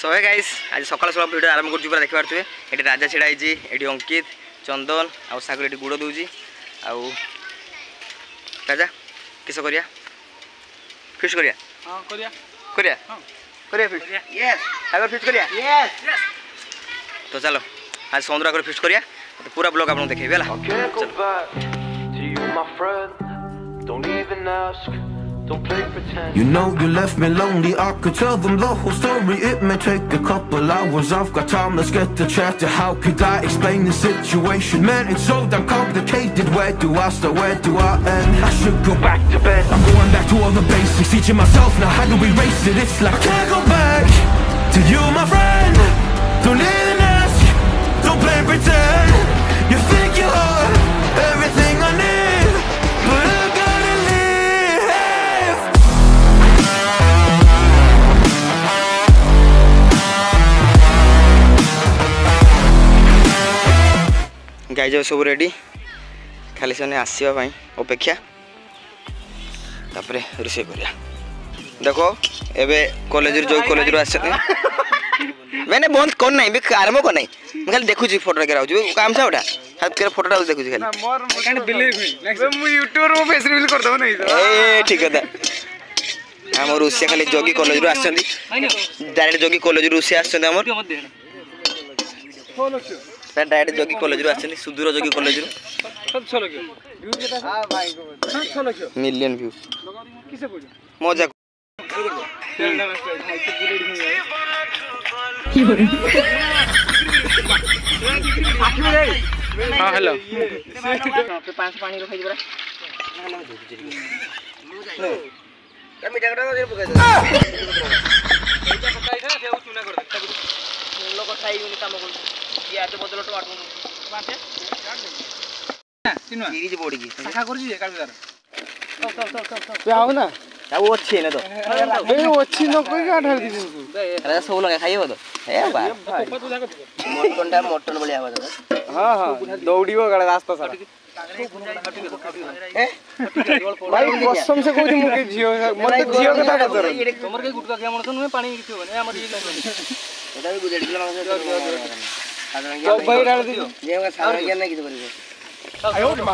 सो hey guys आज सकाल सकाल वीडियो आरंभ कर देखि पारथुवे एटी राजा छिड़ा आइजी एटी अंकित चंदन आ सागर एटी गुड़ दूजी आ राजा किस करिया फिश करिया हां करिया करिया करिया फिश यस सागर फिश करिया यस तो चलो आज समुद्र कर फिश करिया तो पूरा ब्लॉग आपन देखेबे हला Don't play pretend. You know you left me lonely, I could tell them the whole story. It may take a couple hours, I've got time, let's get to chat. How could I explain the situation? Man, it's so damn complicated. Where do I start, where do I end? I should go back to bed, I'm going back to all the basics. Teaching myself now how to erase it. It's like I can't go back to you, my friend. Don't even ask, don't play pretend. You think you are everything I need, but I gotta leave. Guys सब ready खाली से आसवा अपेक्षा तापर रोषे करिया देखो एबे college जो college आस मैंने बंद कर ना आरंभ कर ना मैं खाली देखुची फोटो के काम सा उठा हाथ के फोटोटा देखुची खाली ए ठीक है आम रोषिया खाली जोगी कॉलेज आस डायरेक्ट जोगी कॉलेज रोषिया आम डायरेक्ट जोगी कॉलेज आसछन सुदूर जोगी कॉलेज मिलियन व्यू मजा हां हेलो पांच पानी रखाई बरा कमी टाकटा दे पकाई दे एटा पकाई था से चुना कर दे लोग खाई उनी काम कर या तो बदल तो आटो माथे तीन सीरीज बोर्ड की शाखा कर जी काल दार तो आओ ना अब अच्छी है ना तो बे अच्छी न कोई का ढाल दी अरे सब लगा खाइबो तो ए बा मटन बलिया आवा हां हां दौड़ीबो गाड़ा रास्ता सारा ए भाई कसम से कोई मुके जियो मत जियो कथा बदर तमर के गुटका के मनसन में पानी किथि होने हमर ये एटा भी बुझेड दिला माने तो भाई डाल दी जेवा सारा के नहीं किछ करिबो आयो मा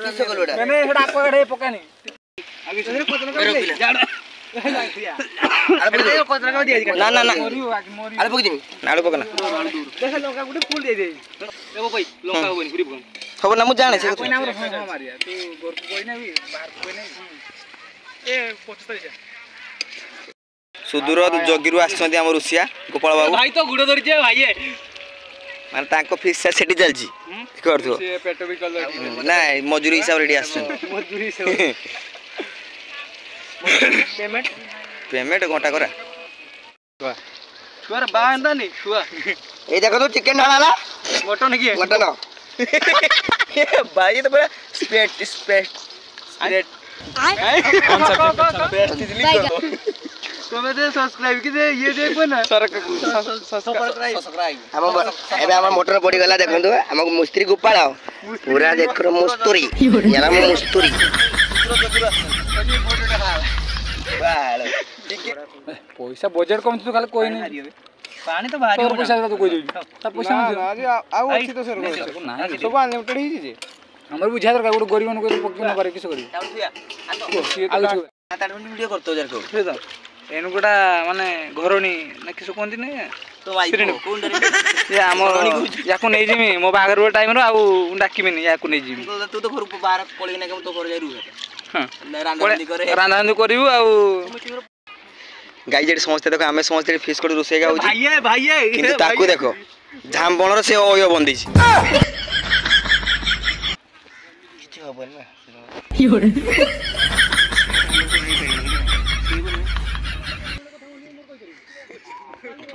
किस कोलोडा मैंने हेडा पकड़े पकानी आगे चले पतन कर जाड़ अरे ये पतन कर दिया ना ना ना अरे पक दिमी नाडू पकना देख लंका गुटे फूल दे दे देखो भाई लंका होनी पूरी पकन खबर ना मु जाने से कोई नाम रखो मारिया तू गोर को कोई नहीं बाहर कोई नहीं ए 75 सुदूर जोगिरु आछन हम रुसिया गोपाल बाबू भाई तो गुड़ धरि जे भाई माने ताको फिक्स सेठी चलजी करथो से पेट भी कलर ना मजूरी हिसाब रेडी आछन मजूरी हिसाब पेमेंट पेमेंट घंटा करा छुआ रे बांधा नहीं छुआ ए देखो तो चिकन डाला मटन की मटन भाई तो पूरा स्पेट स्पेट कौन सा पेस्ट लिखो तो मैं दे सब्सक्राइब की दे ये देखो ना सब्सक्राइब हम एबे हम मोटर पड़ी गला देखंतु हम मिस्त्री गोपाल पूरा देखरो मुस्तरी याला मुस्तरी पैसा बजट कम तो खाली कोई नहीं पानी तो भारी हो पैसा तो कोई दे सब पैसा आज आउ अछि तो सर सब अनलिमिटेड ही जे हमर बुझा दरकार गुड गरीब न कोई पक्की न करे किस करी वीडियो करतो जर को एनु गोटा माने घरोनी ना किस कोंदी नै तो भाई कोन डरे ये हम याको नै जिमी मो बागर टाइम रो आउ डाकिमेनी याको नै जिमी तू तो घर बाहर पळी ना तो कर जाई रु हां रांधांदी करिवु आउ गाई जेडी समझते देखो हमें समझते फिश कोड रोसे गाउ भाई किंतु ताकू देखो झांबण रो से ओयो बंदी छी किछ होबन ना योरे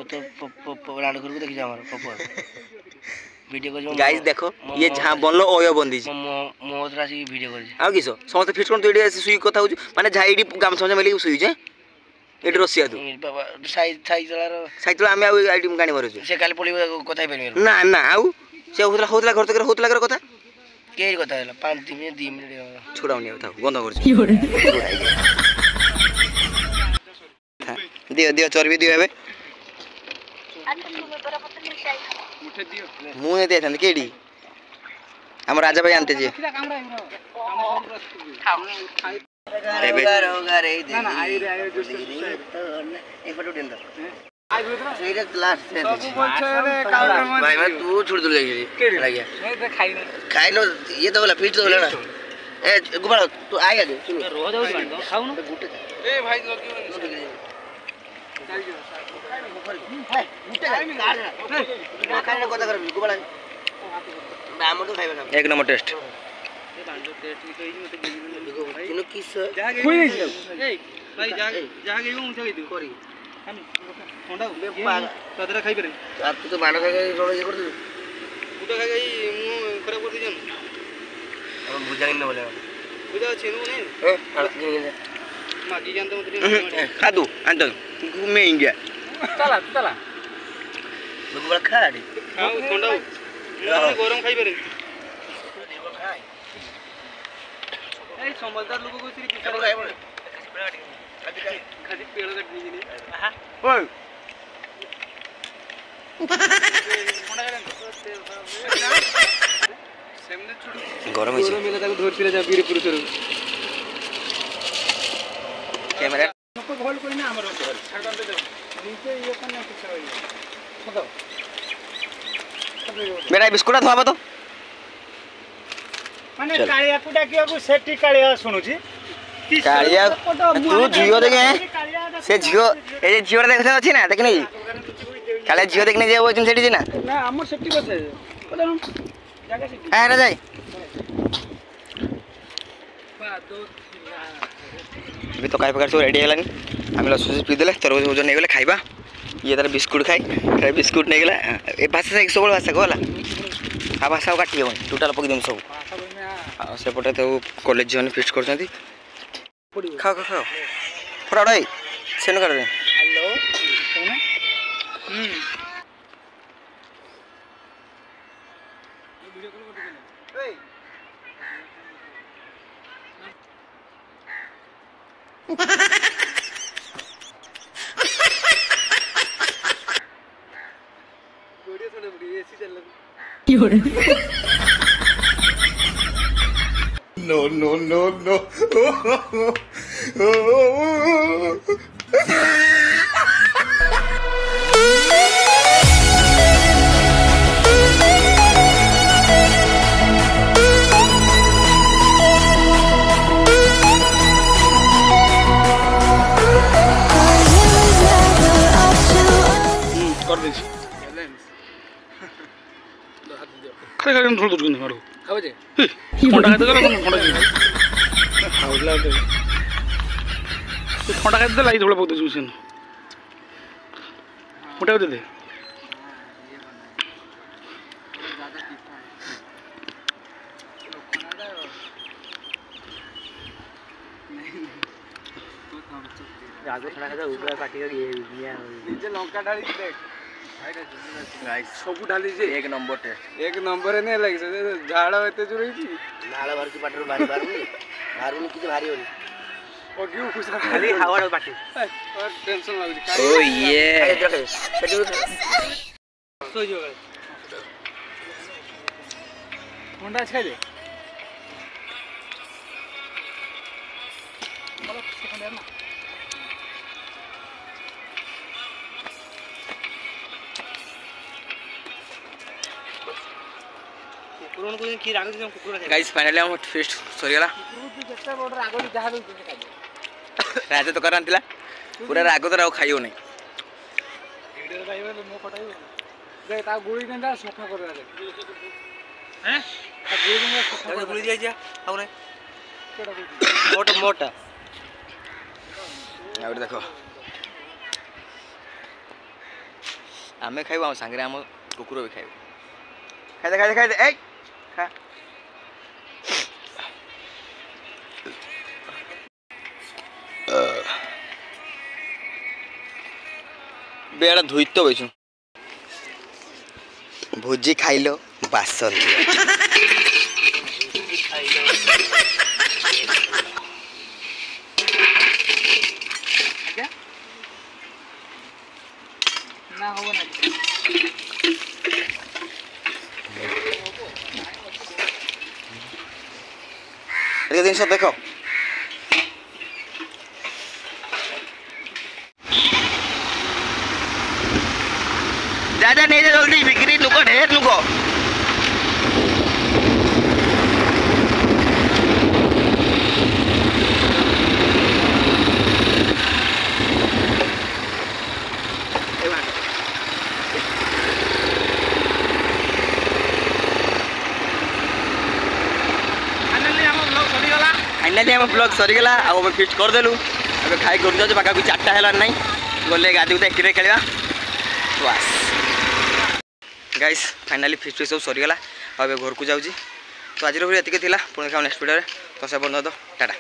तो राड कर देखि जा हमर पपर वीडियो को गाइस देखो ये जहां बनलो ओयो बंदी छी मोदरा सी वीडियो कर आ किसो समस्त फिश कोन तो एडी सुई कथा हो माने झाईडी गाम समझ मेली सुई जे एडी रसिया तू बाबा साइज हम आईडी गाणी भरो से काली पळी कथा पेन ना ना आउ से होतला घर कथा के कथा हला 5 मिनिट 2 मिनिट छोडाउनी था गंध कर दियो दियो चर्बी दियो एबे मु ने देथन केडी हम राजा भाई जानते जी एबे होगा रे ना ना आई रे एक फोटो देन दो ସେଇଟା ଲାଷ୍ଟ ସବୁ ବୋଲଛେ ରେ କାଉଣ୍ଟର ମେ ଭାଇ ଭାଇ ତୁ ଛୁଡ ଦୁ ଲାଗି ଲାଗିया नहीं तो खाई लो ये तो बोला फिट तो बोला ना ए गोपाल तू आया दे सुन रो जाऊ बंद खाऊ ना गुटे ए भाई लगी चल जो हाय गुटे खाई ना कथा कर गोपाल हम तो खाइबा ना एक नंबर टेस्ट ए बांडो टेस्ट कहि मते गेली तू किस कोई नहीं ए भाई जा गई हूं चली दू करी ठंडा तदरा खाई पारे आ तू तो बाण खाई रोड ये कर दे गुटा खाई मु खराब कर दी जन हम बुझा इन बोले बुझा छेनु ने ए मागी जानते मत खादू अंत में इंडिया चला चला बगुला खा रे हां ठंडा गरम खाई पारे ए समझदार लोग को सिर्फ पिछड़ खाई बोले खाली पेड़ कट दी ने हां ओए गरम है मेला ताको धरतिला जा बीर पुरुष कैमरा नको होल्ड कोई ना हमर छाड़ दे नीचे ये कने पिछड़ रही खदो मेरा बिस्कुट थवा तो माने कालिया कुडा कियो को सेठी कालिया सुनुची कालिया तू जियो देखे से जियो ए जे जियो देखे अछि ना देखनी काले जियो देखने जे वो सेठी छी ना ना हमर सेठी बसे पता जागा सेठी आ रे जाई अभी तो काय प्रकार से रेडी हेलानी हम लस्सी पी देले तरबूज ओजन नै गेले खाइबा ये तार बिस्कुट खाई बिस्कुट नै गेला ए भाषा 100 बड़ भाषा कहला आ भाषा काटी हो टोटल पक देम सब से पटे तो कॉलेज जन फिक्स करछंती खा खा खा फराड है सेन कर रे हेलो कौन वीडियो कॉल कर दे वीडियो थोड़े बड़ी एसी चल रही No, no, no, no. कर दे खरे खरे थोड़ा दूर करने मारो खाओ जे ठंडा खाते करो ठंडा जी खाओला तो ठंडा खाते लाई थोड़ा बहुत जूस न मोटा दे दे आगे खड़ा था ऊपर काटी का ये नीचे लंका डाली देख गाइस सब डाली जे एक नंबर टेस्ट एक नंबर ने लागी से झाड़ा होते जो रही थी नाला भर की पाटर भारी भारी भारी किछ भारी होनी ओ क्यों खुश खाली हावा पाटी और टेंशन लाग ओ ये सो जो होंडा छे दे बोलो सेकंड ना कुकुरन को की राग दे कुकुर गाइस फाइनली हम फेस्ट सरी गला कुकुर जत्ता बड़ राग दे जहा दे खाइ राजा तो करंतिला पूरा राग तो राव खाइयो नै वीडियो भाई मो पटाई दे ता गुळी नेंदा सफा कर दे हैं ता गुळी नेंदा सफा गुळी दिया जा आउ नै केडा गुळी मोटा मोटा आ देखो आमे खाइबो हम संगे हम कुकुर भी खाइबो खाइ दे ए खा बेड़ा धुई तो बैसु भोजी खाइलो बासन ନା ହବ ନା ये जिन देखो जा जा नहीं जा जल्दी बिक्री नुको ढेर नुको फाइनाली आम ब्लॉग सरीगला आम फिस्ट करदेलु अब खाई घर जाऊँ पाखा 4टा है ना गले गाधी गुदा एक खेल बस गाइस फाइनाली फिस्ट सब सरीगला अब घर को जाऊँगी तो आज ये पुणी नेक्स्ट वीडियो तो से बंद टाटा।